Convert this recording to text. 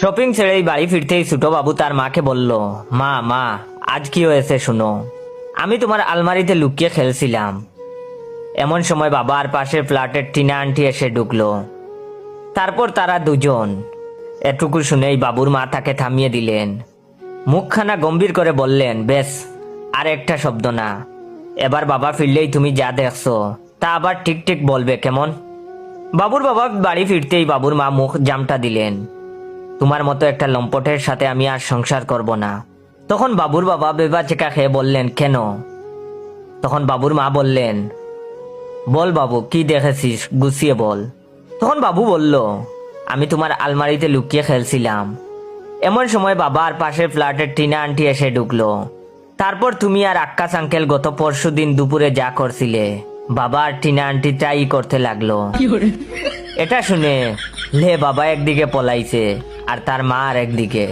Shopping ছেড়েই বাড়ি ফিরতেই ছোট বাবু তার মাকে বলল, মা মা আজ কি হয়েছে শুনো। আমি তোমার আলমারিতে লুকিয়ে খেলছিলাম। এমন সময় বাবা আর পাশের ফ্ল্যাটের টিনা আন্টি এসে ঢুকলো। তারপর তারা দুজন। এটুকু শুনেই বাবুর মা তাকে থামিয়ে দিলেন। মুখখানা গম্ভীর করে বললেন, বেশ, আর একটা শব্দ না। এবার বাবা ফিরলেই তুমি যা দেখছো তা আবার ঠিক ঠিক বলবে, কেমন? বাবুর বাবা বাড়ি ফিরতেই বাবুর মা মুখ জামটা দিলেন। তোমার মতো একটা লম্পটের সাথে আমি আর সংসার করব না। তখন বাবুর বাবা বেবাচেকা খেয়ে বললেন, কেন? তখন বাবুর মা বললেন, বল বাবু, কি দেখেছিস, গুছিয়ে বল। তখন বাবু বলল, আমি তোমার আলমারিতে লুকিয়ে খেলছিলাম। এমন সময় বাবা আর পাশের ফ্ল্যাটের টিনা আন্টি এসে ঢুকলো। তারপর তুমি আর আক্কাস আঙ্কেল গত পরশুদিন দুপুরে যা করছিলে, বাবা আর টিনা আন্টি তাই করতে লাগলো। এটা শুনে লে বাবা একদিকে পলাইছে আর তার মা আর একদিকে।